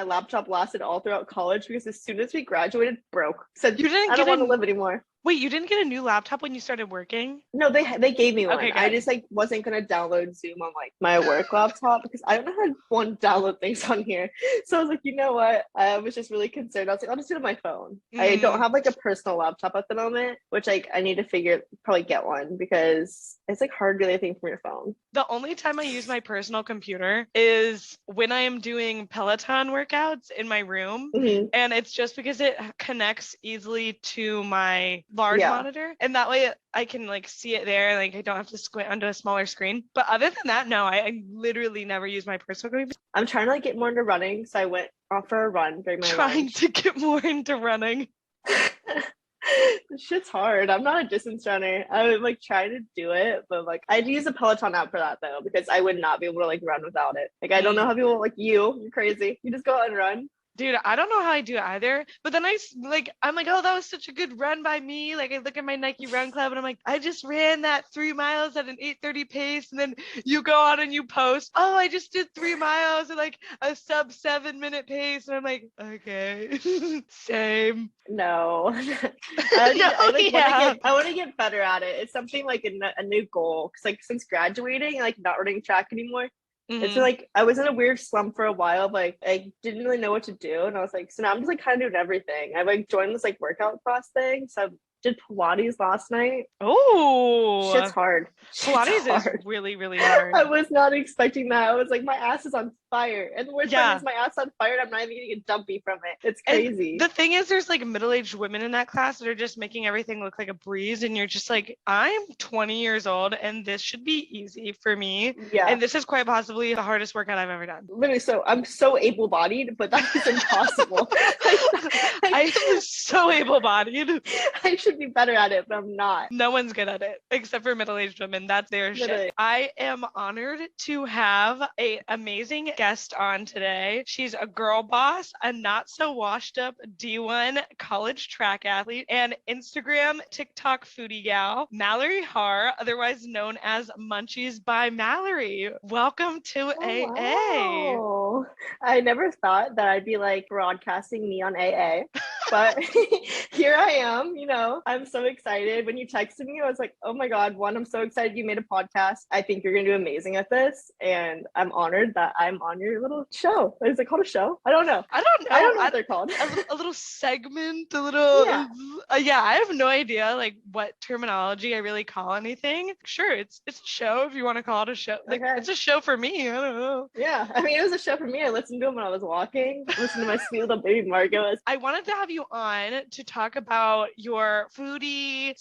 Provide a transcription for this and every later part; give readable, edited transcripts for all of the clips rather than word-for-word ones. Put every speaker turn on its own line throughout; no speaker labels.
my laptop lasted all throughout college because as soon as we graduated, broke. Said,
You didn't
I don't
get
want to live anymore.
Wait, you didn't get a new laptop when you started working?
No, they gave me one.
Okay,
I
good.
just like wasn't gonna download Zoom on like my work laptop because I don't know how to one download things on here. So I was like, you know what? I was just really concerned. I was like, I'll just do it on my phone. I don't have like a personal laptop at the moment, which like I need to probably get one because it's like hard to do anything from your phone.
The only time I use my personal computer is when I am doing Peloton workouts in my room.
Mhm.
And it's just because it connects easily to my large
Yeah.
monitor. And that way I can like see it there. Like I don't have to squint onto a smaller screen. But other than that, no, I literally never use my personal computer.
I'm trying to like get more into running. So I went off for a run during my
Trying
lunch.
to get more into running.
This shit's hard. I'm not a distance runner. I would like try to do it, but like I'd use a Peloton app for that though, because I would not be able to like run without it. Like I don't know how people like you're crazy. You just go out and run.
Dude, I don't know how I do it either. But then I'm like, oh, that was such a good run by me. Like I look at my Nike Run Club and I'm like, I just ran that 3 miles at an 8:30 pace. And then you go on and you post, oh, I just did 3 miles at like a sub 7-minute pace. And I'm like, okay, same.
No.
Yeah.
I want to get better at it. It's something like a new goal. Cause like since graduating, like not running track anymore. It's like I was in a weird slump for a while, but like, I didn't really know what to do. And I was like, so now I'm just like kind of doing everything. I like joined this like workout class thing. So I did Pilates last night.
Oh,
Shit's hard.
Pilates is really, really hard.
I was not expecting that. I was like, my ass is on fire. And the worst part is my ass on fire. I'm not even gonna get dumpy from it. It's crazy.
And the thing is, there's like middle-aged women in that class that are just making everything look like a breeze. And you're just like, I'm 20 years old and this should be easy for me.
Yeah.
And this is quite possibly the hardest workout I've ever done.
Literally, so I'm so able-bodied, but that is impossible.
I am so able-bodied.
I should be better at it, but I'm not.
No one's good at it except for middle-aged women. That's their shit. I am honored to have an amazing guest on today. She's a girl boss, a not so washed up D1 college track athlete, and Instagram TikTok foodie gal, Mallory Har, otherwise known as Munchies by Mallory. Welcome to AA.
Wow. I never thought that I'd be like broadcasting me on AA, but here I am. You know, I'm so excited. When you texted me, I was like, oh my God, one, I'm so excited you made a podcast. I think you're gonna do amazing at this, and I'm honored that I'm on your little show. Is it called a show? I don't know.
I don't know
what they're called.
A little segment, a little yeah, I have no idea like what terminology I really call anything. Sure, it's a show if you want to call it a show. Like it's a show for me. I don't know.
Yeah, I mean it was a show for me. I listened to it when I was walking. Listen to my sweet little baby Margot.
I wanted to have you on to talk about your foodie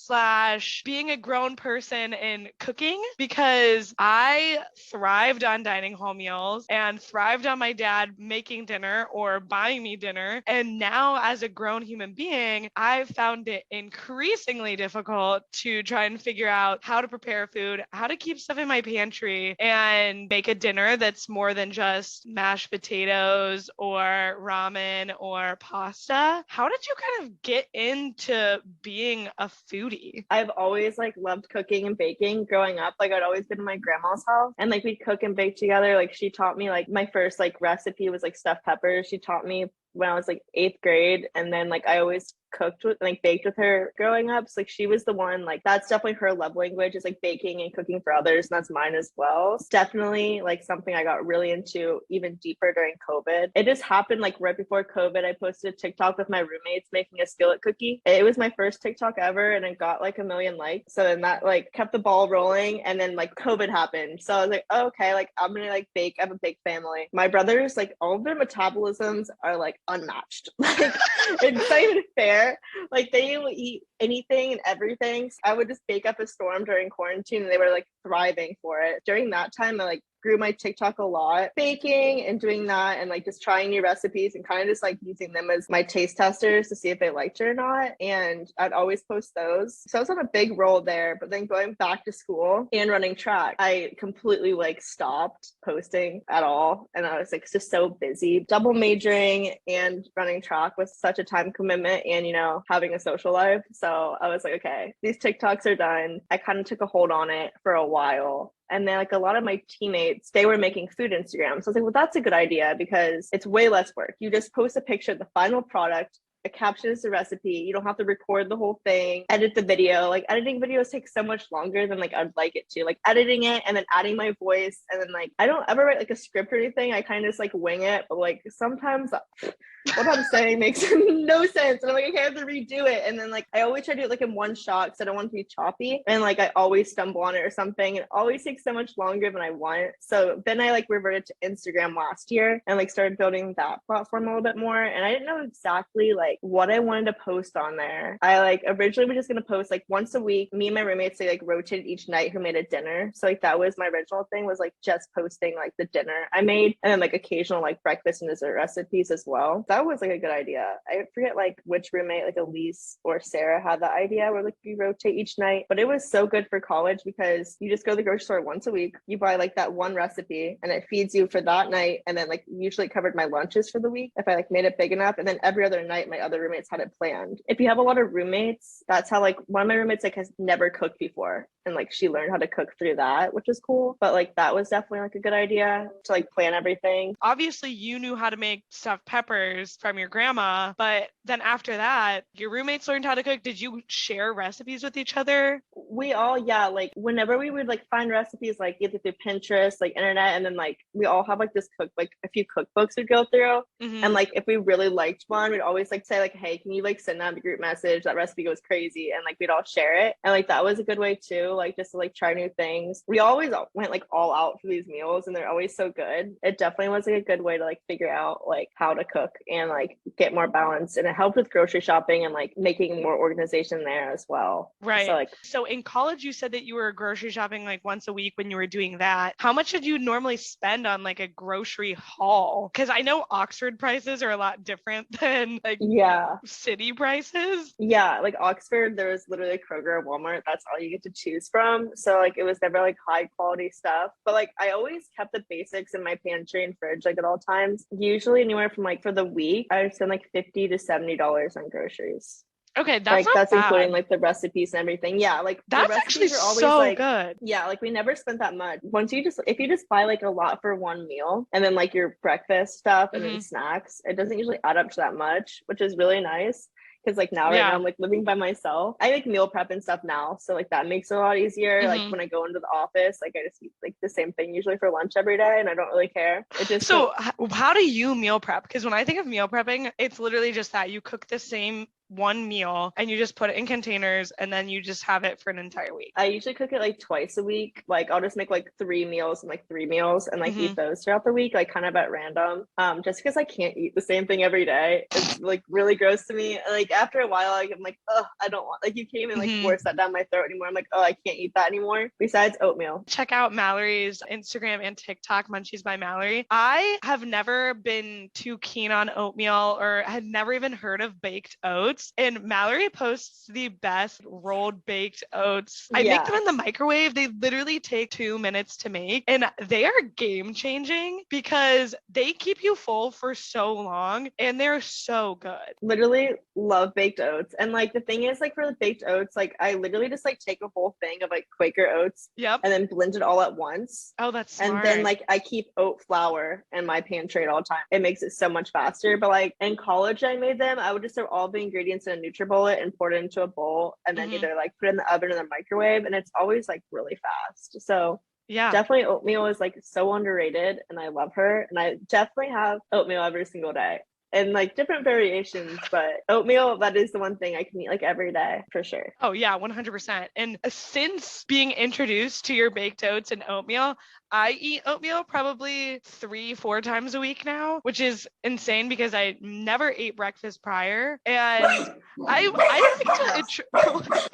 / being a grown person in cooking, because I thrived on dining hall meals and thrived on my dad making dinner or buying me dinner. And now as a grown human being, I've found it increasingly difficult to try and figure out how to prepare food, how to keep stuff in my pantry and make a dinner that's more than just mashed potatoes or ramen or pasta. How did you kind of get into being a foodie?
I've always like loved cooking and baking growing up. Like I'd always been in my grandma's house and like we'd cook and bake together. Like she taught me like my first like recipe was like stuffed peppers. She taught me when I was like 8th grade. And then like I always cooked with like baked with her growing up. So like she was the one, like that's definitely her love language is like baking and cooking for others, and that's mine as well. It's definitely like something I got really into even deeper during COVID. It just happened like right before COVID. I posted a TikTok with my roommates making a skillet cookie. It was my first TikTok ever and it got like 1 million likes. So then that like kept the ball rolling, and then like COVID happened. So I was like, oh, okay, like I'm gonna like bake. I have a big family. My brothers, like all of their metabolisms are like unmatched. Like it's not even fair. Like they will eat anything and everything. So I would just bake up a storm during quarantine and they were like thriving for it. During that time, I like grew my TikTok a lot, baking and doing that and like just trying new recipes and kind of just like using them as my taste testers to see if they liked it or not. And I'd always post those. So I was on a big roll there, but then going back to school and running track, I completely like stopped posting at all. And I was like just so busy. Double majoring and running track was such a time commitment and, you know, having a social life. So I was like, okay, these TikToks are done. I kind of took a hold on it for a while. And then like a lot of my teammates, they were making food Instagrams. So I was like, well, that's a good idea because it's way less work. You just post a picture of the final product, a caption is the recipe. You don't have to record the whole thing, edit the video. Like editing videos takes so much longer than like I'd like it to. Like editing it and then adding my voice, and then like I don't ever write like a script or anything. I kind of just like wing it, but like sometimes what I'm saying makes no sense. And I'm like, okay, I have to redo it. And then like I always try to do it like in one shot because I don't want it to be choppy. And like I always stumble on it or something. It always takes so much longer than I want. So then I like reverted to Instagram last year and like started building that platform a little bit more. And I didn't know exactly like what I wanted to post on there. I like originally was just gonna post like once a week. Me and my roommates, they like rotated each night who made a dinner. So like that was my original thing, was like just posting like the dinner I made, and then like occasional like breakfast and dessert recipes as well. That was like a good idea. I forget like which roommate, like Elise or Sarah, had that idea where like we rotate each night. But it was so good for college because you just go to the grocery store once a week, you buy like that one recipe, and it feeds you for that night. And then like usually covered my lunches for the week if I like made it big enough. And then every other night my other roommates had it planned. If you have a lot of roommates, that's how like one of my roommates like has never cooked before, and like she learned how to cook through that, which is cool. But like that was definitely like a good idea to like plan everything.
Obviously you knew how to make stuffed peppers from your grandma, but then after that your roommates learned how to cook. Did you share recipes with each other?
We all, yeah, like whenever we would like find recipes like either through Pinterest, like internet, and then like we all have like this like a few cookbooks we'd go through. And like if we really liked one, we'd always like say like, hey, can you like send out the group message, that recipe goes crazy, and like we'd all share it. And like that was a good way too, like just to like try new things. We always went like all out for these meals, and they're always so good. It definitely was like a good way to like figure out like how to cook and like get more balance, and it helped with grocery shopping and like making more organization there as well.
Right.
So like,
so in college you said that you were grocery shopping like once a week when you were doing that. How much did you normally spend on like a grocery haul? Because I know Oxford prices are a lot different than like
yeah,
city prices.
yeah, like Oxford, there was literally Kroger or Walmart. That's all you get to choose from. So like it was never like high quality stuff. But like I always kept the basics in my pantry and fridge like at all times. Usually anywhere from like for the week, I would spend like $50 to $70 on groceries.
Okay, that's
Like
not
that's
bad.
including like the recipes and everything. Yeah, like the
That's actually
recipes are always
so
like
good.
yeah, like we never spent that much. Once you just if you just buy like a lot for one meal and then like your breakfast stuff and then snacks, it doesn't usually add up to that much, which is really nice. Because like now right now I'm like living by myself. I like meal prep and stuff now, so like that makes it a lot easier. Like when I go into the office, like I just eat like the same thing usually for lunch every day, and I don't really care. It just
So how do you meal prep? Because when I think of meal prepping, it's literally just that you cook the same one meal and you just put it in containers and then you just have it for an entire week.
I usually cook it like twice a week. Like I'll just make like 3 meals and like eat those throughout the week, like kind of at random. Just because I can't eat the same thing every day. It's like really gross to me. Like after a while, like I'm like, oh, I don't want, like you can't even like force that down my throat anymore. I'm like, oh, I can't eat that anymore. Besides oatmeal.
Check out Mallory's Instagram and TikTok, Munchies by Mallory. I have never been too keen on oatmeal or had never even heard of baked oats. And Mallory posts the best rolled baked oats. I make them in the microwave. They literally take 2 minutes to make, and they are game changing because they keep you full for so long and they're so good.
Literally love baked oats. And like the thing is, like for the baked oats, like I literally just like take a whole thing of like Quaker oats and then blend it all at once.
Oh, that's smart.
And then like I keep oat flour in my pantry at all times. It makes it so much faster. But like in college I made them, I would just throw all the ingredients in a NutriBullet and pour it into a bowl, and then either like put it in the oven or the microwave, and it's always like really fast. So yeah, definitely oatmeal is like so underrated, and I love her, and I definitely have oatmeal every single day and like different variations, but oatmeal, that is the one thing I can eat like every day for sure.
Oh yeah, 100%. And since being introduced to your baked oats and oatmeal, I eat oatmeal probably 3-4 times a week now, which is insane because I never ate breakfast prior. And I like to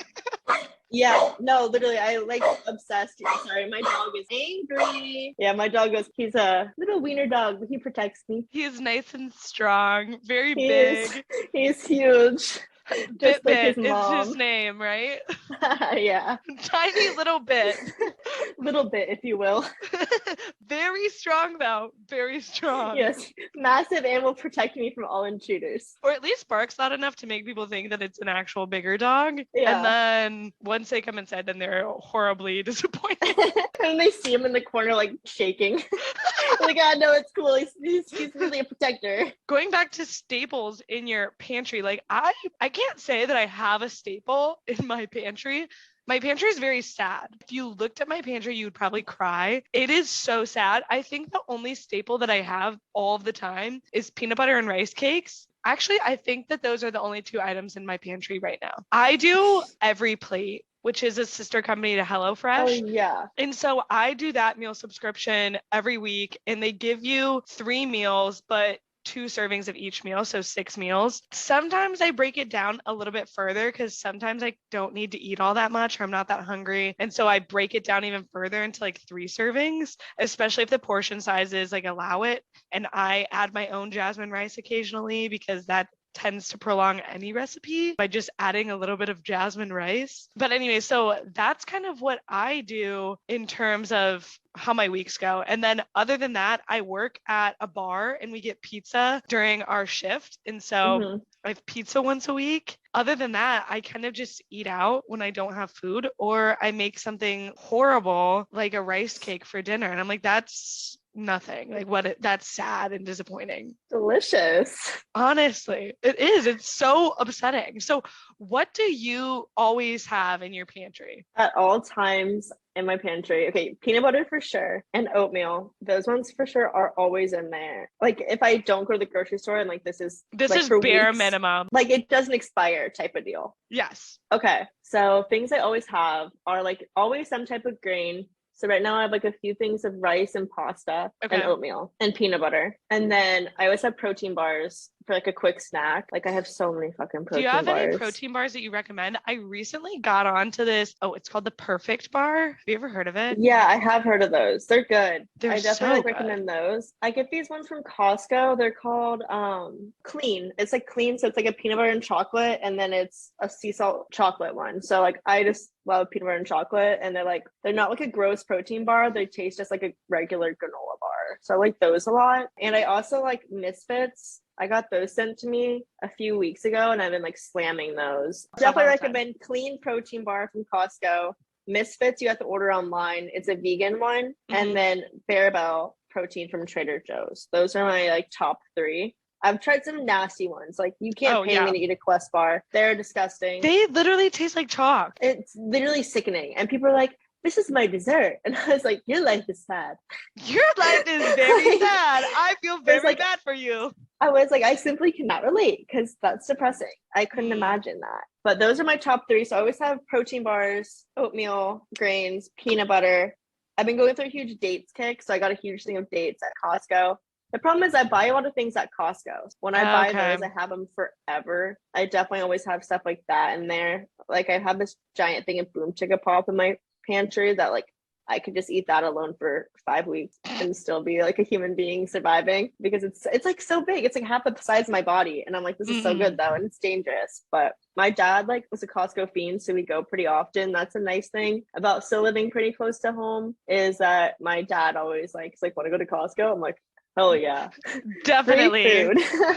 yeah, no, literally, I like obsessed. Sorry, my dog is angry. Yeah, my dog he's a little wiener dog, but he protects me.
He is nice and strong, very big.
He's huge. Just like his mom.
It's his name, right?
Yeah.
Tiny little bit.
Little bit, if you will.
Very strong though. Very strong.
Yes. Massive and will protect me from all intruders.
Or at least barks loud enough to make people think that it's an actual bigger dog.
Yeah.
And then once they come inside, then they're horribly disappointed.
And they see him in the corner, like shaking. Like, ah, no, it's cool. He's really a protector.
Going back to staples in your pantry, like I can't say that I have a staple in my pantry. My pantry is very sad. If you looked at my pantry, you would probably cry. It is so sad. I think the only staple that I have all of the time is peanut butter and rice cakes. Actually, I think that those are the only two items in my pantry right now. I do Every Plate, which is a sister company to HelloFresh.
Oh, yeah.
And so I do that meal subscription every week, and they give you 3 meals, but 2 servings of each meal, so 6 meals. Sometimes I break it down a little bit further because sometimes I don't need to eat all that much or I'm not that hungry. And so I break it down even further into like 3 servings, especially if the portion sizes like allow it. And I add my own jasmine rice occasionally because that tends to prolong any recipe by just adding a little bit of jasmine rice. But anyway, so that's kind of what I do in terms of how my weeks go. And then other than that, I work at a bar and we get pizza during our shift. And so I have pizza once a week. Other than that, I kind of just eat out when I don't have food, or I make something horrible like a rice cake for dinner. And I'm like, that's nothing. Like that's sad and disappointing.
Delicious.
Honestly, it is. It's so upsetting. So what do you always have in your pantry?
At all times in my pantry. Okay, peanut butter for sure, and oatmeal. Those ones for sure are always in there. Like if I don't go to the grocery store and like this is
like, bare
weeks,
minimum.
Like it doesn't expire type of deal.
Yes.
Okay. So things I always have are like always some type of grain. So right now I have like a few things of rice and pasta and oatmeal and peanut butter. And then I always have protein bars for like a quick snack. Like I have so many fucking protein bars.
Do you have any protein bars that you recommend? I recently got onto this. Oh, it's called the Perfect Bar. Have you ever heard of it?
Yeah, I have heard of those. They're good. I definitely
so
recommend those. I get these ones from Costco. They're called Clean. It's like Clean, so it's like a peanut butter and chocolate, and then it's a sea salt chocolate one. So like I just love peanut butter and chocolate, and they're not like a gross protein bar. They taste just like a regular granola bar. So I like those a lot. And I also like Misfits. I got those sent to me a few weeks ago and I've been like slamming those. Definitely recommend Clean protein bar from Costco. Misfits, you have to order online. It's a vegan one. And then Bearbell protein from Trader Joe's. Those are my like top 3. I've tried some nasty ones. Like you can't pay me to eat a Quest bar. They're disgusting.
They literally taste like chalk.
It's literally sickening. And people are like, this is my dessert. And I was like, your life is sad.
Your life is very sad. I feel very bad for you.
I was like, I simply cannot relate because that's depressing. I couldn't imagine that. But those are my top 3. So I always have protein bars, oatmeal, grains, peanut butter. I've been going through a huge dates kick. So I got a huge thing of dates at Costco. The problem is I buy a lot of things at Costco. When I buy those, I have them forever. I definitely always have stuff like that in there. Like I have this giant thing of Boom Chicka Pop in my pantry that like I could just eat that alone for 5 weeks and still be like a human being surviving because it's like so big. It's like half the size of my body. And I'm like, this is so good though. And it's dangerous. But my dad like was a Costco fiend. So we go pretty often. That's a nice thing about still living pretty close to home is that my dad always like, want to go to Costco? I'm like, oh yeah,
definitely.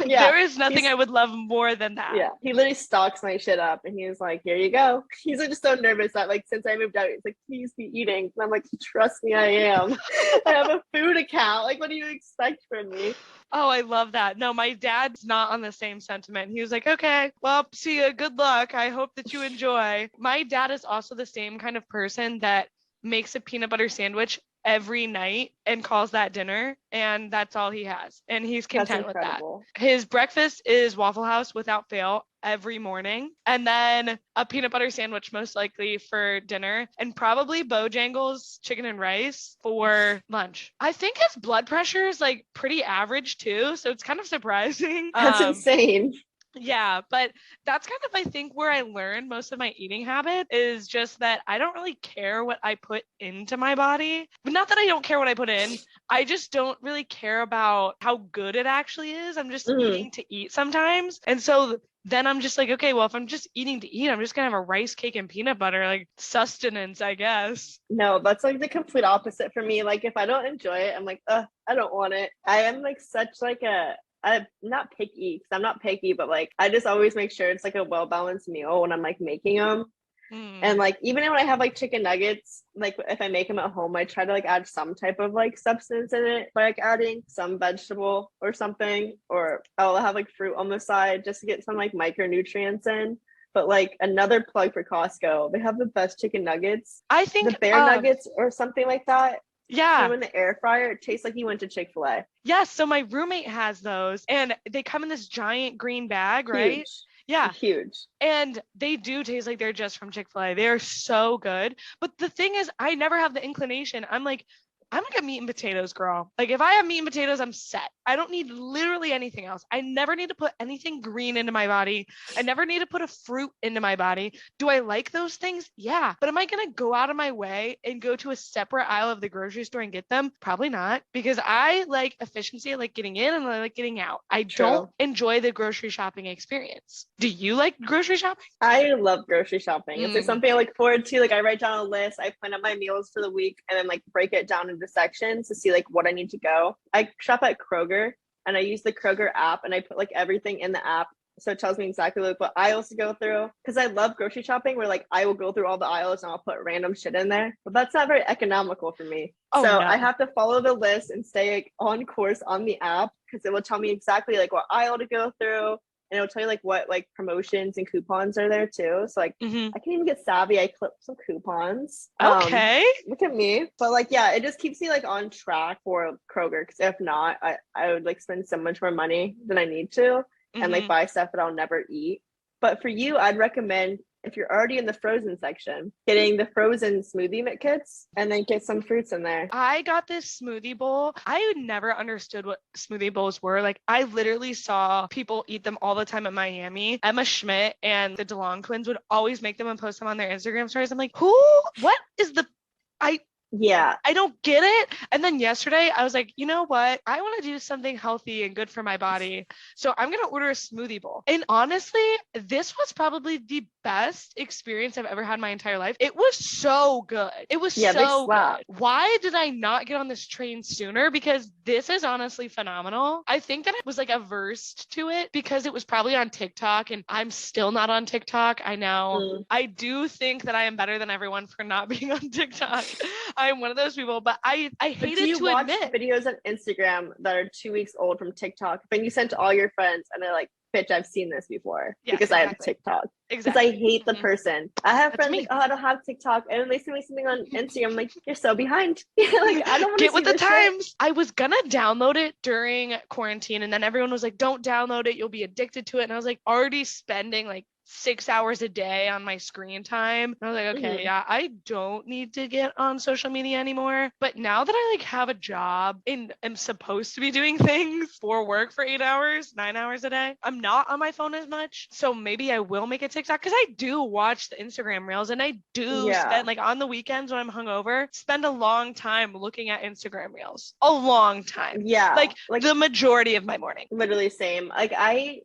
Yeah,
there is nothing I would love more than that.
Yeah, he literally stocks my shit up, and he's like, "Here you go." He's like, just so nervous that like since I moved out, he's like, "Please be eating." And I'm like, "Trust me, I am. I have a food account. Like, what do you expect from me?"
Oh, I love that. No, my dad's not on the same sentiment. He was like, okay, well, see ya. Good luck. I hope that you enjoy. My dad is also the same kind of person that makes a peanut butter sandwich every night and calls that dinner, and that's all he has, and he's content with that. His breakfast is Waffle House without fail every morning, and then a peanut butter sandwich most likely for dinner, and probably Bojangles chicken and rice for lunch. I think his blood pressure is like pretty average too, so it's kind of surprising.
That's insane.
Yeah, but that's kind of, I think, where I learned most of my eating habit is just that I don't really care what I put into my body. But not that I don't care what I put in. I just don't really care about how good it actually is. I'm just eating to eat sometimes. And so then I'm just like, okay, well, if I'm just eating to eat, I'm just gonna have a rice cake and peanut butter, like sustenance, I guess.
No, that's like the complete opposite for me. Like if I don't enjoy it, I'm like, I don't want it. I am like such like I'm not picky because I'm not picky, but like I just always make sure it's like a well balanced meal when I'm like making them. And like even when I have like chicken nuggets, like if I make them at home, I try to like add some type of like substance in it by like adding some vegetable or something, or I'll have like fruit on the side just to get some like micronutrients in. But like another plug for Costco, they have the best chicken nuggets.
I think
The bear nuggets or something like that.
yeah.
Come in the air fryer. It tastes like you went to Chick-fil-A.
Yes, so my roommate has those and they come in this giant green bag, right?
Huge.
Yeah.
Huge.
And they do taste like they're just from Chick-fil-A. They are so good. But the thing is, I never have the inclination. I'm like a meat and potatoes girl. Like if I have meat and potatoes, I'm set. I don't need literally anything else. I never need to put anything green into my body. I never need to put a fruit into my body. Do I like those things? Yeah. But am I going to go out of my way and go to a separate aisle of the grocery store and get them? Probably not, because I like efficiency. I like getting in and I like getting out. I don't enjoy the grocery shopping experience. Do you like grocery shopping?
I love grocery shopping. It's like something I look forward to. Like I write down a list, I plan out my meals for the week, and then like break it down into sections to see like what I need to go. I shop at Kroger and I use the Kroger app and I put like everything in the app. So it tells me exactly like what aisles to go through. Because I love grocery shopping where like I will go through all the aisles and I'll put random shit in there. But that's not very economical for me.
Oh,
so
no.
I have to follow the list and stay like, on course on the app because it will tell me exactly like what aisle to go through. And it'll tell you like what like promotions and coupons are there too. So like I can even get savvy. I clip some coupons.
Okay.
Look at me. But like, yeah, it just keeps me like on track for Kroger. Because if not, I would like spend so much more money than I need to and like buy stuff that I'll never eat. But for you, I'd recommend if you're already in the frozen section, getting the frozen smoothie kits and then get some fruits in there.
I got this smoothie bowl. I never understood what smoothie bowls were. Like I literally saw people eat them all the time in Miami. Emma Schmidt and the DeLong twins would always make them and post them on their Instagram stories. I'm like, what is the, I don't get it. And then yesterday I was like, you know what? I want to do something healthy and good for my body. So I'm going to order a smoothie bowl. And honestly, this was probably the best experience I've ever had in my entire life. It was so good. It was so good. Why did I not get on this train sooner? Because this is honestly phenomenal. I think that I was like averse to it because it was probably on TikTok and I'm still not on TikTok. I know. I do think that I am better than everyone for not being on TikTok. I'm one of those people, but I hated to admit.
Videos on Instagram that are 2 weeks old from TikTok, and you send to all your friends, and they're like, "Bitch, I've seen this before," because I have TikTok. Because I hate the person. I have friends like, "Oh, I don't have TikTok," and then they send me something on Instagram. I'm like, "You're so behind." Like, I don't want to
get with the times. Shit. I was gonna download it during quarantine, and then everyone was like, "Don't download it. You'll be addicted to it." And I was like, already spending like 6 hours a day on my screen time. And I was like, okay, yeah, I don't need to get on social media anymore. But now that I like have a job and am supposed to be doing things for work for 8 hours, 9 hours a day, I'm not on my phone as much. So maybe I will make a TikTok because I do watch the Instagram reels and I do spend like on the weekends when I'm hungover, spend a long time looking at Instagram reels. A long time.
Yeah.
Like the majority of my morning.
Literally same. Like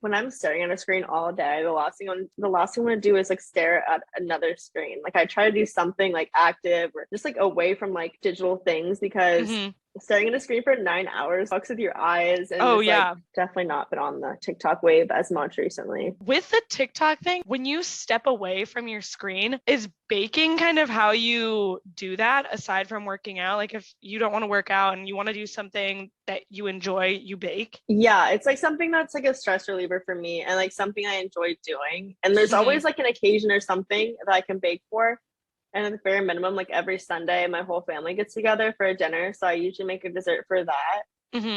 when I'm staring at a screen all day, the last thing I want to do is like stare at another screen. Like I try to do something like active or just like away from like digital things because staring at a screen for 9 hours fucks with your eyes. And like, definitely not been on the TikTok wave as much recently.
With the TikTok thing, when you step away from your screen, is baking kind of how you do that aside from working out? Like if you don't want to work out and you want to do something that you enjoy, you bake?
Yeah, it's like something that's like a stress reliever for me and like something I enjoy doing. And there's always like an occasion or something that I can bake for. And at the bare minimum, like every Sunday, my whole family gets together for a dinner. So I usually make a dessert for that.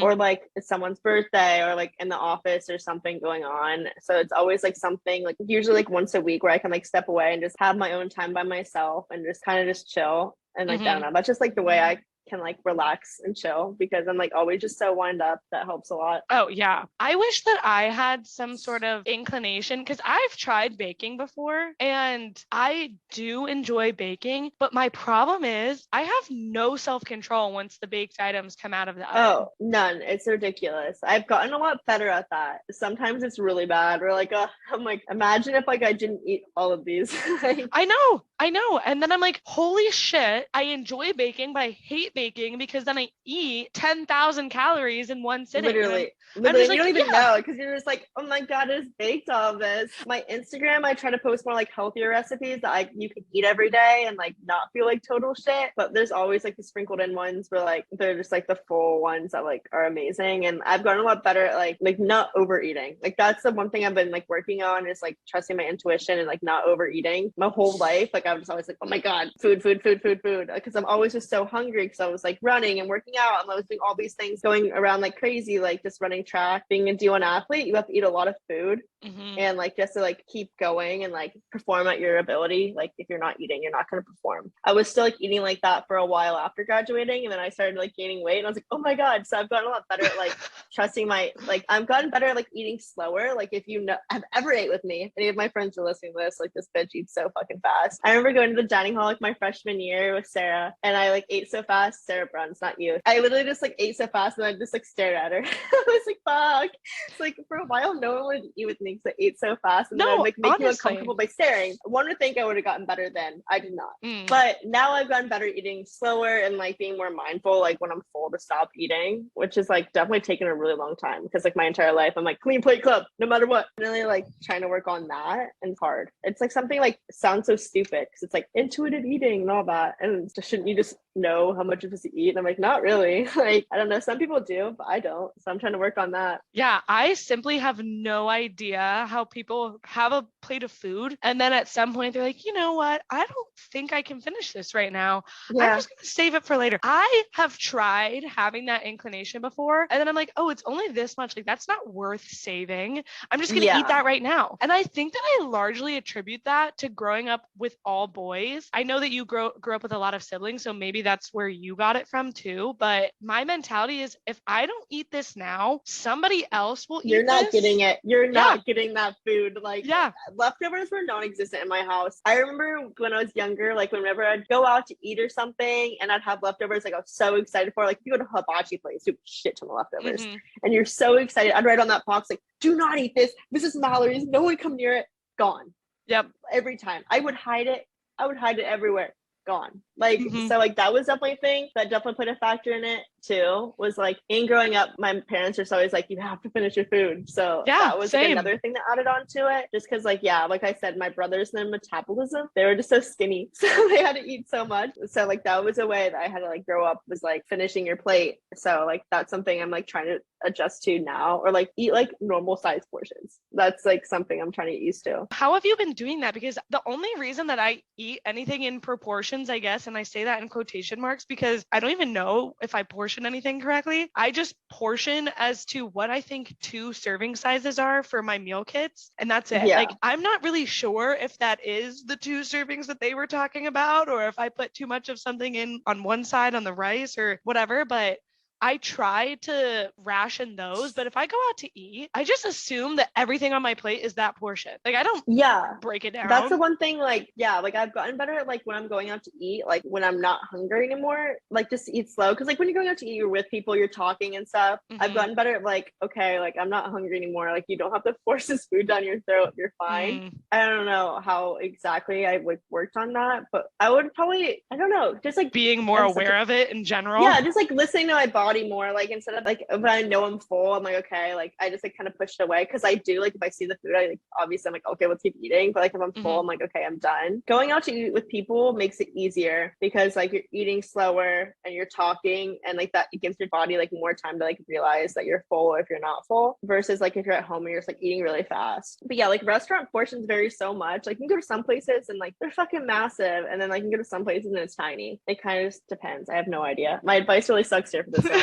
Or like it's someone's birthday or like in the office or something going on. So it's always like something like usually like once a week where I can like step away and just have my own time by myself and just kind of just chill. And like, I don't know, that's just like the way I can like relax and chill because I'm like always just so wind up. That helps a lot.
Oh, yeah. I wish that I had some sort of inclination because I've tried baking before and I do enjoy baking, but my problem is I have no self-control once the baked items come out of the oven.
Oh, none. It's ridiculous. I've gotten a lot better at that. Sometimes it's really bad. We're like, I'm like, imagine if like I didn't eat all of these.
I know. And then I'm like, holy shit, I enjoy baking, but I hate baking because then I eat 10,000 calories in one sitting.
Literally.
I'm
You
just like,
don't even
yeah.
know because you're just like, oh my God, I just baked all of this. My Instagram, I try to post more like healthier recipes that you can eat every day and like not feel like total shit. But there's always like the sprinkled in ones where like they're just like the full ones that like are amazing. And I've gotten a lot better at like not overeating. Like that's the one thing I've been like working on is like trusting my intuition and like not overeating. My whole life, like I was always like, oh my God, food. Because I'm always just so hungry because I was like running and working out and I was doing all these things going around like crazy, like just running track, being a D1 athlete, you have to eat a lot of food. And like just to like keep going and like perform at your ability. Like if you're not eating, you're not going to perform. I was still like eating like that for a while after graduating, and then I started like gaining weight and I was like, oh my God. So I've gotten a lot better at like trusting my, like I've gotten better at like eating slower. Like if you know have ever ate with me, any of my friends are listening to this, like this bitch eats so fucking fast. I remember going to the dining hall like my freshman year with Sarah and I like ate so fast. Sarah Bruns, not you. I literally just like ate so fast and I just like stared at her. I was like, fuck. It's like for a while no one would eat with me because I ate so fast and then I'd like make you uncomfortable by staring. One would think I would have gotten better then. I did not. But now I've gotten better eating slower and like being more mindful like when I'm full to stop eating, which is like definitely taken a really long time because like my entire life I'm like clean plate club no matter what. Really like trying to work on that and it's hard. It's like something like sounds so stupid because it's like intuitive eating and all that, and shouldn't you just know how much of this to eat? And I'm like, not really. Like I don't know, some people do but I don't, so I'm trying to work on that.
Yeah, I simply have no idea how people have a plate of food and then at some point they're like, you know what, I don't think I can finish this right now. I'm just gonna save it for later. I have tried having that inclination before and then I'm like, oh, it's only this much, like that's not worth saving. I'm just gonna eat that right now. And I think that I largely attribute that to growing up with all boys. I know that you grew up with a lot of siblings, so maybe that's where you got it from too. But my mentality is if I don't eat this now, somebody else will eat
You're not
this.
getting it. You're not getting that food. Like leftovers were non-existent in my house. I remember when I was younger, like whenever I'd go out to eat or something and I'd have leftovers, like I was so excited for, like if you go to hibachi place, you shit ton of leftovers. And you're so excited. I'd write on that box, like, do not eat this. This is Mallory's. No one come near it. Gone.
Yep.
Every time. I would hide it everywhere. Gone. Like so like that was definitely a thing that definitely played a factor in it too, was like in growing up my parents are always like, you have to finish your food, so that was like another thing that added on to it, just because like like I said, my brothers, their metabolism, they were just so skinny so they had to eat so much, so like that was a way that I had to like grow up, was like finishing your plate. So like that's something I'm like trying to adjust to now, or like eat like normal size portions. That's like something I'm trying to get used to.
How have you been doing that? Because the only reason that I eat anything in proportions, I guess, and I say that in quotation marks because I don't even know if I portion anything correctly. I just portion as to what I think 2 serving sizes are for my meal kits, and that's it. Like I'm not really sure if that is the 2 servings that they were talking about, or if I put too much of something in on one side on the rice or whatever, but I try to ration those, but if I go out to eat, I just assume that everything on my plate is that portion. Like I don't break it down.
That's the one thing, like, like I've gotten better at like when I'm going out to eat, like when I'm not hungry anymore, like just eat slow. Cause like when you're going out to eat, you're with people, you're talking and stuff. I've gotten better at like, okay, like I'm not hungry anymore. Like you don't have to force this food down your throat. You're fine. I don't know how exactly I like worked on that, but I would probably, I don't know, just like
being more aware of it in general.
Yeah, just like listening to my body more, like instead of like when I know I'm full, I'm like, okay, like I just like kind of push it away, because I do, like if I see the food, I like obviously I'm like, okay, let's keep eating, but like if I'm full, I'm like, okay, I'm done. Going out to eat with people makes it easier because like you're eating slower and you're talking, and like that, it gives your body like more time to like realize that you're full or if you're not full, versus like if you're at home and you're just like eating really fast. But yeah, like restaurant portions vary so much. Like you can go to some places and like they're fucking massive, and then like you can go to some places and it's tiny. It kind of just depends. I have no idea. My advice really sucks here for this one.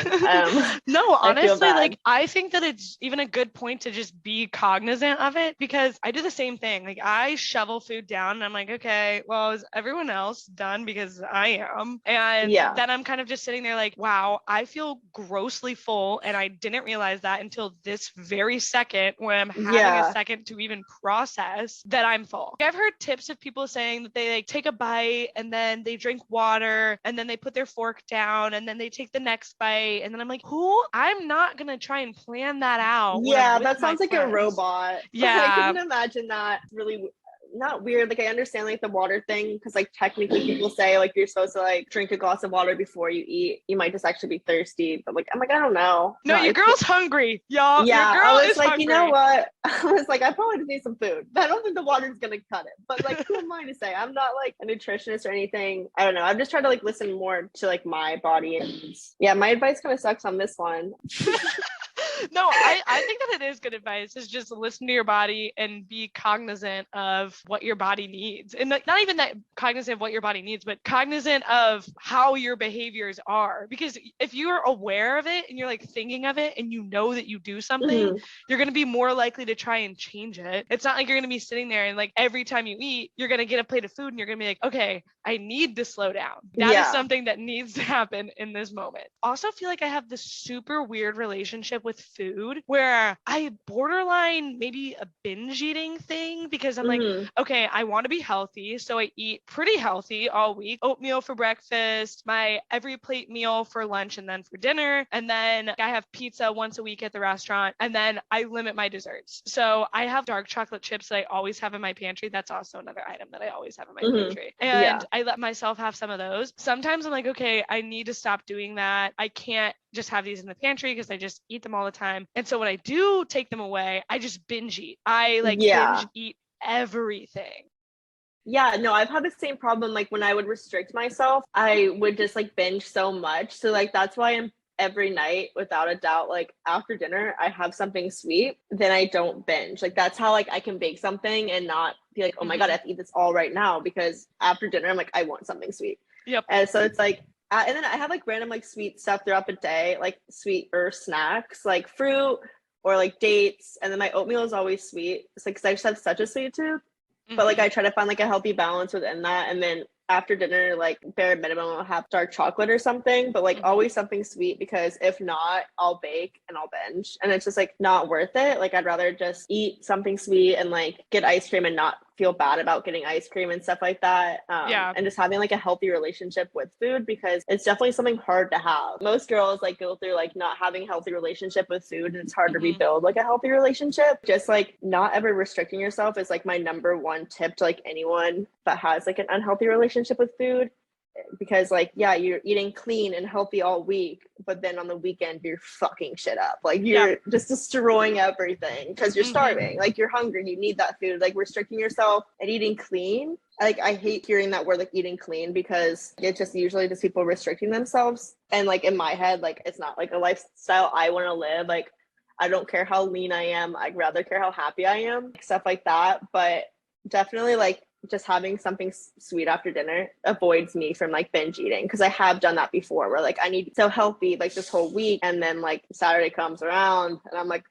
No,
I feel
honestly,
bad.
like I think that it's even a good point to just be cognizant of it because I do the same thing. Like I shovel food down and I'm like, okay, well, is everyone else done? Because I am. And
Yeah.
then I'm kind of just sitting there like, wow, I feel grossly full. And I didn't realize that until this very second when I'm having a
Yeah.
second to even process that I'm full. I've heard tips of people saying that they like take a bite and then they drink water and then they put their fork down and then they take the next bite. And then I'm like, who? I'm not going to try and plan that out when I'm
Yeah,
with
that
my
sounds like a
friends.
robot. I
Yeah.
couldn't imagine that. Really not weird. Like I understand like the water thing because like technically people say like you're supposed to like drink a glass of water before you eat. You might just actually be thirsty, but like I'm like I don't know.
No, your
It
girl's hungry, y'all. Your
yeah,
girl
I was
is
like, you know
hungry.
what? I was like, I probably just need some food. I don't think the water's gonna cut it. But like, who am I to say? I'm not like a nutritionist or anything. I don't know. I'm just trying to like listen more to like my body and yeah, my advice kind of sucks on this one.
No, I think that it is good advice is just listen to your body and be cognizant of what your body needs. And like, not even that cognizant of what your body needs, but cognizant of how your behaviors are. Because if you're aware of it and you're like thinking of it and you know that you do something,
Mhm.
you're going to be more likely to try and change it. It's not like you're going to be sitting there and like every time you eat, you're going to get a plate of food and you're going to be like, okay, I need to slow down. That is
Yeah.
something that needs to happen in this moment. Also feel like I have this super weird relationship with food where I borderline maybe a binge eating thing because I'm like,
Mhm.
okay, I want to be healthy. So I eat pretty healthy all week. Oatmeal for breakfast, my every plate meal for lunch and then for dinner. And then I have pizza once a week at the restaurant. And then I limit my desserts. So I have dark chocolate chips that I always have in my pantry. That's also another item that I always have in my
Mhm.
pantry. And
Yeah.
I let myself have some of those. Sometimes I'm like, okay, I need to stop doing that. I can't just have these in the pantry because I just eat them all the time. And so when I do take them away, I just binge eat. I like binge
Yeah.
eat everything.
Yeah, no, I've had the same problem. Like when I would restrict myself, I would just like binge so much. So like that's why I'm every night, without a doubt, like after dinner, I have something sweet. Then I don't binge. Like that's how like I can bake something and not be like, oh my God, I
Mhm.
have to eat this all right now because after dinner, I'm like, I want something sweet.
Yep.
And so it's like, and then I have like random like sweet stuff throughout the day, like sweet or snacks, like fruit or like dates. And then my oatmeal is always sweet. It's like, cause I just have such a sweet tooth, but like
Mhm.
I try to find like a healthy balance within that. And then after dinner, like bare minimum, I'll have dark chocolate or something, but like
Mhm.
always something sweet because if not, I'll bake and I'll binge. And it's just like not worth it. Like I'd rather just eat something sweet and like get ice cream and not feel bad about getting ice cream and stuff like that.
Yeah.
And just having like a healthy relationship with food because it's definitely something hard to have. Most girls like go through like not having a healthy relationship with food and it's hard to
Mhm.
rebuild like a healthy relationship. Just like not ever restricting yourself is like my number one tip to like anyone that has like an unhealthy relationship with food because like yeah you're eating clean and healthy all week but then on the weekend you're fucking shit up like
Yep.
you're just destroying everything because you're
Mhm.
starving like you're hungry you need that food like restricting yourself and eating clean like I hate hearing that word like eating clean because it's just usually just people restricting themselves and like in my head like it's not like a lifestyle I want to live like I don't care how lean I am I'd rather care how happy I am stuff like that but definitely like just having something sweet after dinner avoids me from like binge eating because I have done that before where like I need so healthy like this whole week and then like Saturday comes around and I'm like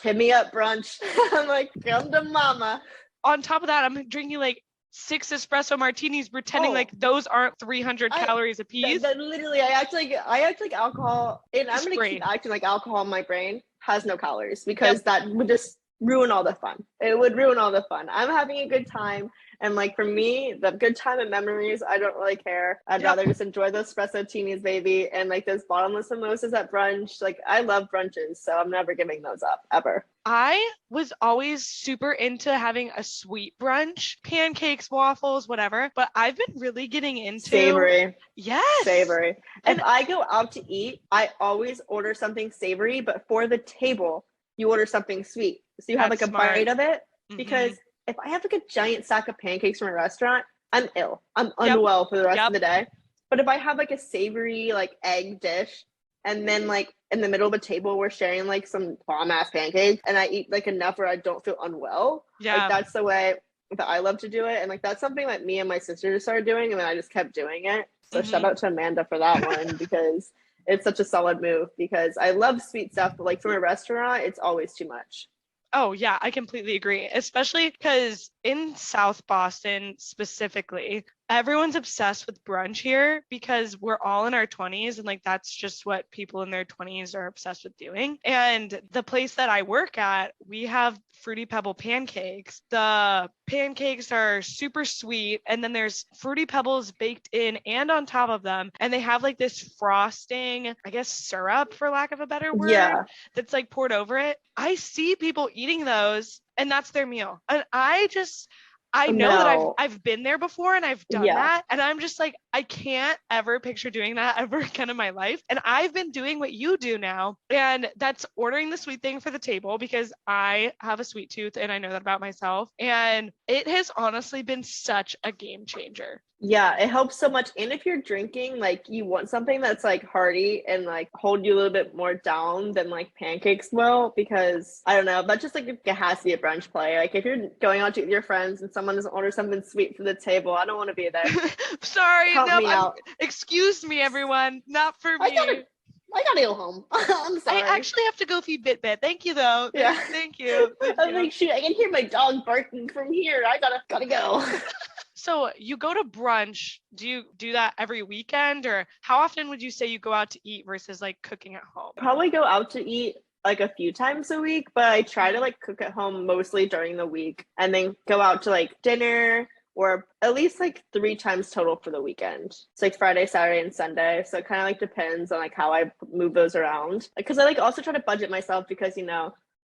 hit me up brunch I'm like come to mama.
On top of that, I'm drinking like 6 espresso martinis, pretending like
Oh
those aren't 300
I
calories a piece.
that literally I actually alcohol and I'm
It's
gonna keep
great.
acting like alcohol in my brain has no calories
Yep.
because that would just ruin all the fun. It would ruin all the fun. I'm having a good time. And like for me, the good time and memories, I don't really care. I'd
Yep.
rather just enjoy those espresso teenies, baby, and like those bottomless mimosas at brunch. Like I love brunches, so I'm never giving those up ever.
I was always super into having a sweet brunch, pancakes, waffles, whatever. But I've been really getting into,
Savory,
yes.
savory. If
And
I go out to eat, I always order something savory, but for the table, you order something sweet. So you have
that's
like a
smart.
bite of it.
Hmm.
Because if I have like a giant sack of pancakes from a restaurant, I'm ill. I'm
Yep.
unwell for the rest of
Yep.
the day. But if I have like a savory like egg dish and then like in the middle of a table we're sharing like some bomb ass pancakes and I eat like enough where I don't feel unwell, like
Yeah.
that's the way that I love to do it. And like that's something that me and my sister just started doing and then I just kept doing it. So shout
Hmm.
out to Amanda for that one because it's such a solid move because I love sweet stuff, but like from a restaurant, it's always too much.
Oh, yeah, I completely agree, especially because in South Boston specifically, everyone's obsessed with brunch here because we're all in our 20s and like that's just what people in their 20s are obsessed with doing. And the place that I work at, we have Fruity Pebble pancakes. The pancakes are super sweet and then there's Fruity Pebbles baked in and on top of them and they have like this frosting, I guess syrup for lack of a better word,
Yeah.
that's like poured over it. I see people eating those and that's their meal. And I know that I've
No.
I've been there before and I've done
Yeah.
that and I'm just like I can't ever picture doing that ever again in my life. And I've been doing what you do now and that's ordering the sweet thing for the table because I have a sweet tooth and I know that about myself and it has honestly been such a game changer.
Yeah, it helps so much. And if you're drinking, like you want something that's like hearty and like hold you a little bit more down than like pancakes will, because I don't know, but just like it has to be a brunch play. Like if you're going out to eat with your friends and someone doesn't order something sweet for the table, I don't want to be there.
Sorry,
Help
no,
me out.
excuse me everyone, not for
I gotta
me.
I gotta go home. I'm
I
sorry.
actually have to go feed Bitbit. Thank you though.
Yeah.
Thank you. Thank
I'm
you.
like, shoot, I can hear my dog barking from here. I gotta go.
So you go to brunch. Do you do that every weekend or how often would you say you go out to eat versus like cooking at home?
Probably go out to eat like a few times a week, but I try to
Mhm.
like cook at home mostly during the week and then go out to like dinner or at least like 3 times total for the weekend. It's like Friday, Saturday, and Sunday. So it kind of like depends on like how I move those around. Because I like also try to budget myself because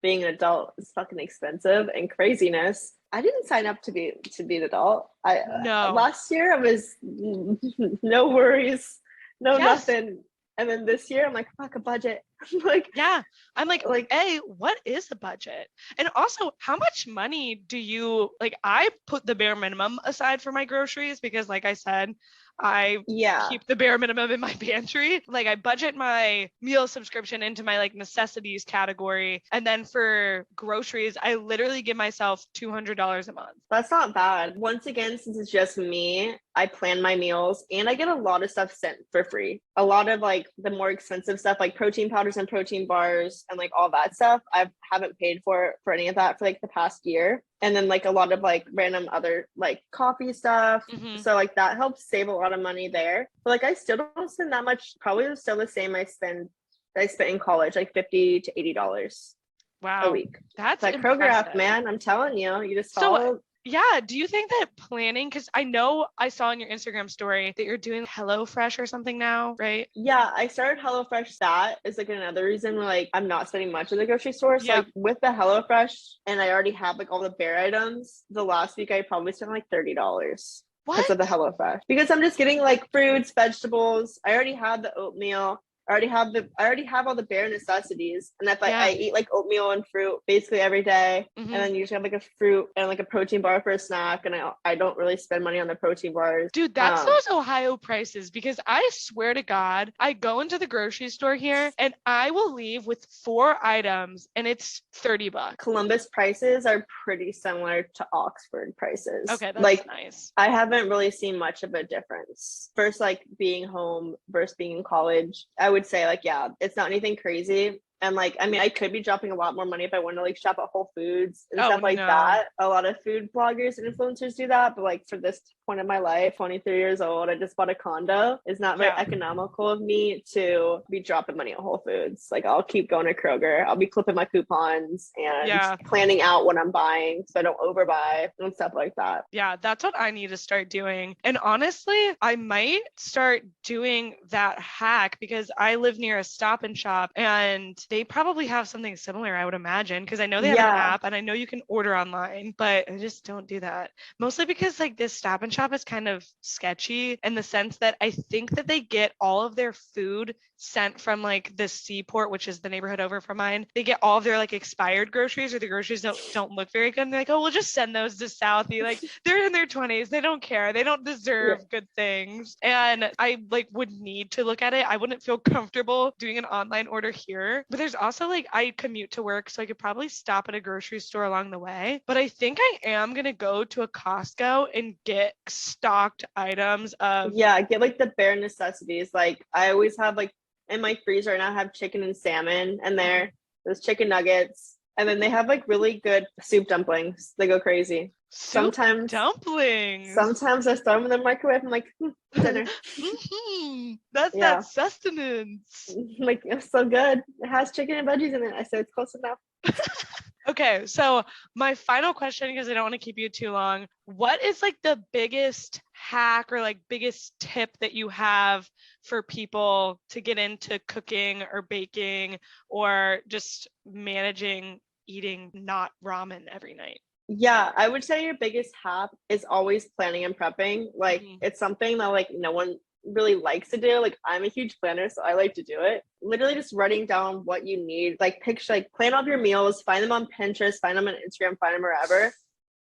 being an adult is fucking expensive and craziness. I didn't sign up to be an adult. I
No.
last year I was no worries, no
Yes.
nothing, and then this year I'm like fuck a budget, like
Yeah. I'm like,
like
A, what is a budget? And also, how much money do you like? I put the bare minimum aside for my groceries because, like I said, I
yeah.
keep the bare minimum in my pantry. Like, I budget my meal subscription into my like necessities category. And then for groceries, I literally give myself $200 a month.
That's not bad. Once again, since it's just me, I plan my meals and I get a lot of stuff sent for free. A lot of like the more expensive stuff, like protein powders and protein bars and like all that stuff, I haven't paid for any of that for like the past year. And then like a lot of like random other like coffee stuff.
Hmm.
So like that helps save a lot of money there. But like I still don't spend that much, probably still the same I spent in college, like $50 to $80 a
Wow.
week.
That's
That Kroger app,
impressive.
man, I'm telling you, you just
So,
follow.
yeah, do you think that planning, because I know I saw in your Instagram story that you're doing HelloFresh or something now, right?
Yeah, I started HelloFresh. That is like another reason like I'm not spending much at the grocery store. So
Yep.
like with the HelloFresh and I already have like all the bare items, the last week I probably spent like $30 because of the
What?
HelloFresh. Because I'm just getting like fruits, vegetables. I already have the oatmeal. I already have all the bare necessities. And if I
Yeah.
eat like oatmeal and fruit basically every day, and
Hmm.
then usually have like a fruit and like a protein bar for a snack, and I don't really spend money on the protein bars.
Dude, that's those Ohio prices because I swear to God, I go into the grocery store here and I will leave with 4 items and it's $30.
Columbus prices are pretty similar to Oxford prices.
Okay, that's
Like
nice.
I haven't really seen much of a difference. First, like being home versus being in college, I would say like yeah, it's not anything crazy. And like I mean, I could be dropping a lot more money if I wanted to like shop at Whole Foods and
Oh
stuff like
no.
that. A lot of food bloggers and influencers do that, but like for this point in my life, 23 years old, I just bought a condo. It's not very
Yeah.
economical of me to be dropping money at Whole Foods. Like I'll keep going to Kroger. I'll be clipping my coupons and
Yeah.
planning out what I'm buying so I don't overbuy and stuff like that.
Yeah, that's what I need to start doing. And honestly, I might start doing that hack because I live near a Stop and Shop and they probably have something similar, I would imagine, because I know they have an
Yeah.
app and I know you can order online, but I just don't do that. Mostly because like this Stop and Shop is kind of sketchy in the sense that I think that they get all of their food sent from like the Seaport, which is the neighborhood over from mine. They get all of their like expired groceries or the groceries don't look very good. And they're like, oh, we'll just send those to Southie. Like they're in their 20s. They don't care. They don't
Yeah.
deserve good things. And I like would need to look at it. I wouldn't feel comfortable doing an online order here. But there's also like I commute to work, so I could probably stop at a grocery store along the way. But I think I am gonna go to a Costco and get stocked items of
Yeah, get like the bare necessities. Like I always have like in my freezer and I have chicken and salmon and there's chicken nuggets. And then they have like really good soup dumplings. They go crazy.
Soup dumplings.
Sometimes I throw them in the microwave. I'm like, dinner.
That's that sustenance.
Like, it's so good. It has chicken and veggies in it. I said it's close enough.
Okay, so my final question, because I don't want to keep you too long. What is like the biggest hack or like biggest tip that you have for people to get into cooking or baking or just managing eating not ramen every night?
Yeah, I would say your biggest hack is always planning and prepping. Like, it's something that like no one really likes to do. Like, I'm a huge planner, so I like to do it. Literally just writing down what you need, like plan all your meals, find them on Pinterest, find them on Instagram, find them wherever,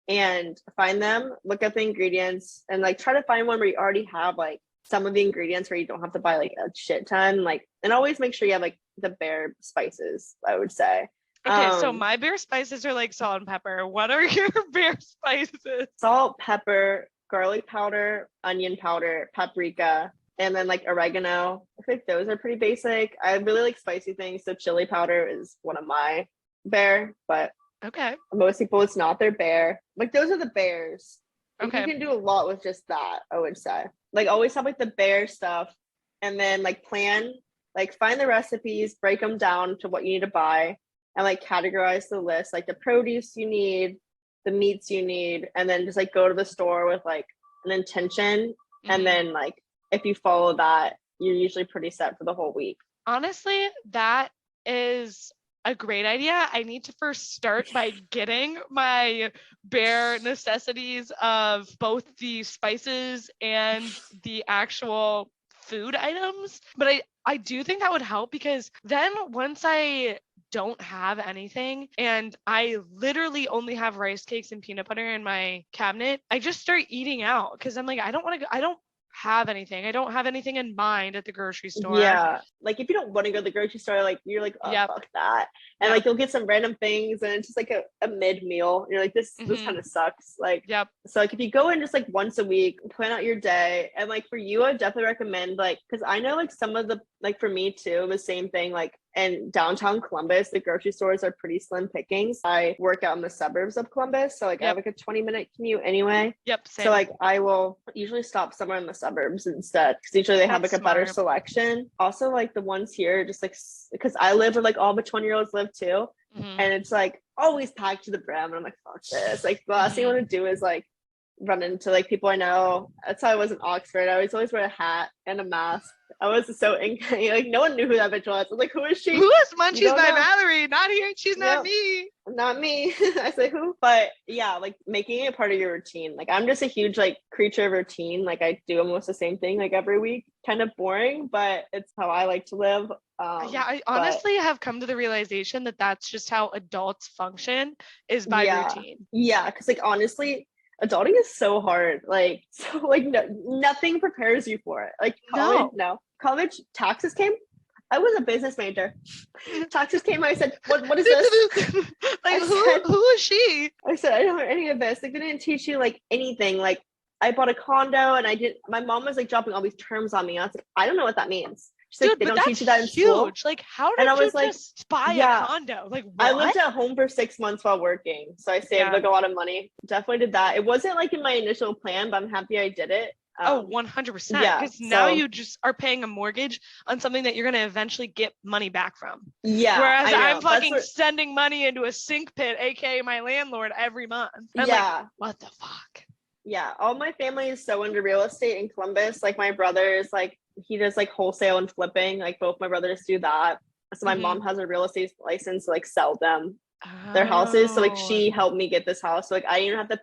and find them, look up the ingredients, and like try to find one where you already have like some of the ingredients where you don't have to buy like a shit ton. Like, and always make sure you have like the bare spices, I would say.
Okay, so my bare spices are like salt and pepper. What are your bare spices?
Salt, pepper, garlic powder, onion powder, paprika, and then like oregano. I think those are pretty basic. I really like spicy things, so chili powder is one of my bare, but
okay,
most people it's not their bare. Like, those are the bears.
Okay,
you can do a lot with just that, I would say. Like, always have like the bare stuff, and then like plan, like find the recipes, break them down to what you need to buy, and like categorize the list, like the produce you need, the meats you need, and then just like go to the store with like an intention. And then like if you follow that, you're usually pretty set for the whole week.
Honestly, that is a great idea. I need to first start by getting my bare necessities of both the spices and the actual food items. But I do think that would help, because then once I don't have anything and I literally only have rice cakes and peanut butter in my cabinet, I just start eating out, because I'm like, I don't have anything. I don't have anything in mind at the grocery store.
Yeah. Like, if you don't want to go to the grocery store, like you're like, oh, fuck that. And like you'll get some random things and it's just like a mid meal. You're like, this kind of sucks. Like, so like if you go in just like once a week, plan out your day. And like for you, I definitely recommend, like, because I know like some of the, like for me too, the same thing, like in downtown Columbus, the grocery stores are pretty slim pickings. I work out in the suburbs of Columbus, so like I have like a 20-minute commute anyway.
Same.
So like I will usually stop somewhere in the suburbs instead, because usually they have like a better selection. Also, like the ones here, just like, because I live where like all the 20-year-olds live too, and it's like always packed to the brim, and I'm like, fuck this. Like, the last thing I want to do is like run into like people I know. That's how I was in Oxford. I always wear a hat and a mask. I was so angry. Like, no one knew who that bitch was. I was like, who is she?
Who is Munchies by Valerie? Not here. She's not me.
Not me. I say who? But yeah, like making it part of your routine. Like, I'm just a huge like creature of routine. Like, I do almost the same thing like every week. Kind of boring, but it's how I like to live.
I honestly have come to the realization that that's just how adults function, is by routine.
Yeah, because like honestly, adulting is so hard. Like, so like nothing prepares you for it. Like college taxes came. I was a business major. Taxes came. I said, what is this?
Like, who is she?
I said, I don't know any of this. Like, they didn't teach you like anything. Like, I bought a condo and my mom was like dropping all these terms on me. I was like, I don't know what that means. She's like, they don't teach you that in school.
Like, how did you just buy a condo? Like, what?
I lived at home for 6 months while working, so I saved like a lot of money. Definitely did that. It wasn't like in my initial plan, but I'm happy I did it.
100%. Because now you just are paying a mortgage on something that you're going to eventually get money back from.
Yeah.
Whereas I'm fucking sending money into a sink pit, aka my landlord, every month. I'm like, what the fuck?
Yeah. All my family is so into real estate in Columbus. Like, my brother is like, he does like wholesale and flipping. Like, both my brothers do that. So my mom has a real estate license to like sell them their houses. So like she helped me get this house. So like I didn't have to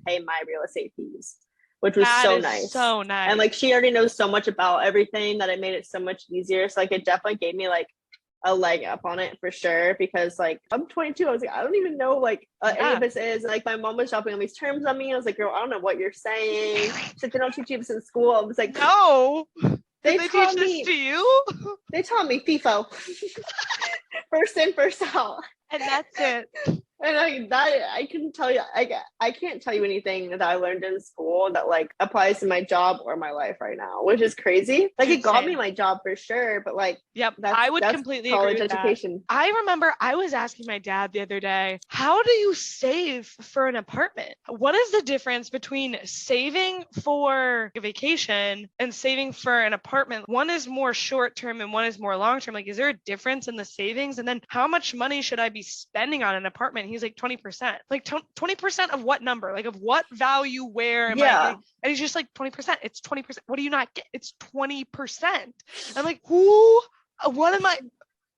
pay my real estate fees, which was so nice.
So nice.
And like she already knows so much about everything that it made it so much easier. So like it definitely gave me like a leg up on it for sure, because like I'm 22. I was like, I don't even know like any of this is. And, like, my mom was dropping all these terms on me. I was like, girl, I don't know what you're saying. She's like, they don't teach you this in school. I was like,
no.
They
teach
this
to you?
They taught me FIFO. First in, first out.
And that's it.
And like that, I can tell you, I can't tell you anything that I learned in school that like applies to my job or my life right now, which is crazy. Like
Dude,
it got
same.
me my job for sure, but like
Yep,
that's
I would
that's
completely
college
agree with that.
education.
I remember I was asking my dad the other day, how do you save for an apartment? What is the difference between saving for a vacation and saving for an apartment? One is more short term and one is more long term. Like, is there a difference in the savings? And then how much money should I be spending on an apartment? He's like 20%. Like 20% of what number? Like of what value? Where am I getting? And he's just like 20%. It's 20%. What do you not get? It's 20%. I'm like, what am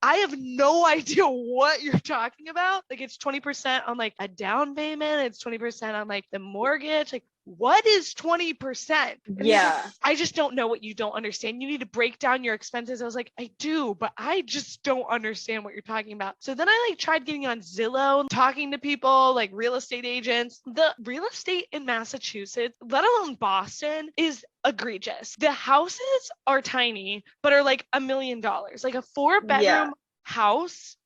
I have no idea what you're talking about. Like it's 20% on like a down payment. It's 20% on like the mortgage. Like what is 20%?
Yeah.
I just don't know what you don't understand. You need to break down your expenses. I was like, I do, but I just don't understand what you're talking about. So then I like tried getting on Zillow, talking to people like real estate agents. The real estate in Massachusetts, let alone Boston, is egregious. The houses are tiny, but are like $1 million. Like a 4-bedroom house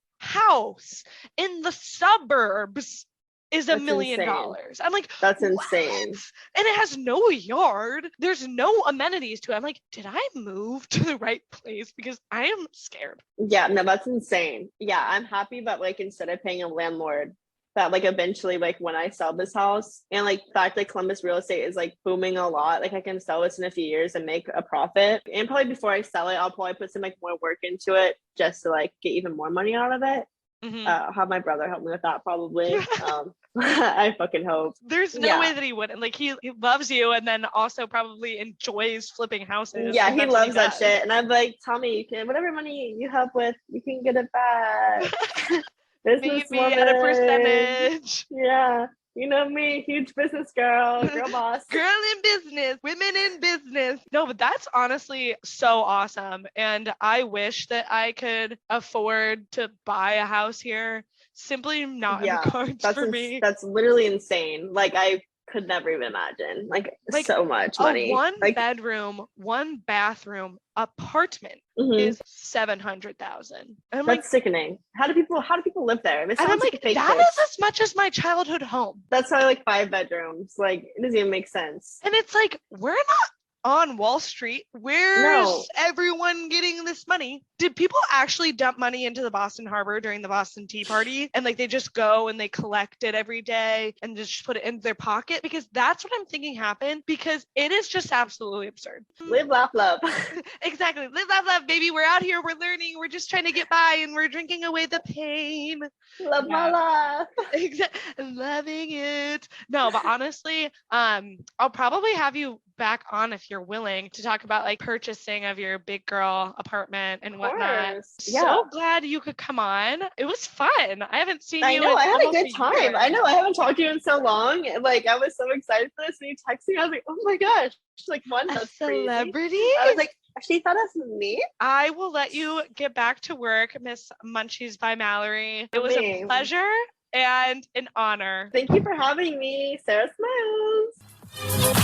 in the suburbs is $1 million. I'm like,
that's
what?
insane.
And it has no yard. There's no amenities to it. I'm like, did I move to the right place? Because I am scared.
Yeah, no, that's insane. Yeah, I'm happy, but like instead of paying a landlord, that like eventually like when I sell this house and like the fact that Columbus real estate is like booming a lot, like I can sell this in a few years and make a profit. And probably before I sell it, I'll probably put some like more work into it just to like get even more money out of it. I'll have my brother help me with that probably. I fucking hope.
There's no way that he wouldn't. Like he loves you and then also probably enjoys flipping houses.
Yeah, he loves that shit. And I'm like, Tommy, you can whatever money you help with, you can get it back.
Maybe at a percentage.
Yeah. You know me, huge business girl boss.
Girl in business, women in business. No, but that's honestly so awesome. And I wish that I could afford to buy a house here. Simply not in the cards for me.
That's literally insane. Like I could never even imagine. Like so much money.
A 1-bedroom, 1-bathroom apartment is $700,000.
That's sickening. How do people live there?
And I'm like, that is as much as my childhood home.
That's probably like 5 bedrooms. Like it doesn't even make sense.
And it's like, we're not on Wall Street. Where's everyone getting this money? Did people actually dump money into the Boston Harbor during the Boston Tea Party? And like they just go and they collect it every day and just put it in their pocket? Because that's what I'm thinking happened, because it is just absolutely absurd.
Live, laugh, love.
Exactly. Live, laugh, love, baby. We're out here. We're learning. We're just trying to get by and we're drinking away the pain.
Love my life.
Exactly. Loving it. No, but honestly, I'll probably have you back on if you're willing to talk about like purchasing of your big girl apartment and whatnot.
Yeah.
So glad you could come on. It was fun. I haven't seen you.
I know. I had a good time. I know. I haven't talked to you in so long. Like I was so excited for this. And you texted me. I was like, oh my gosh. She's like, that's
celebrity.
Crazy. I was like, she thought us me.
I will let you get back to work, Miss Munchies by Mallory. It was a pleasure and an honor.
Thank you for having me, Sarah Smiles.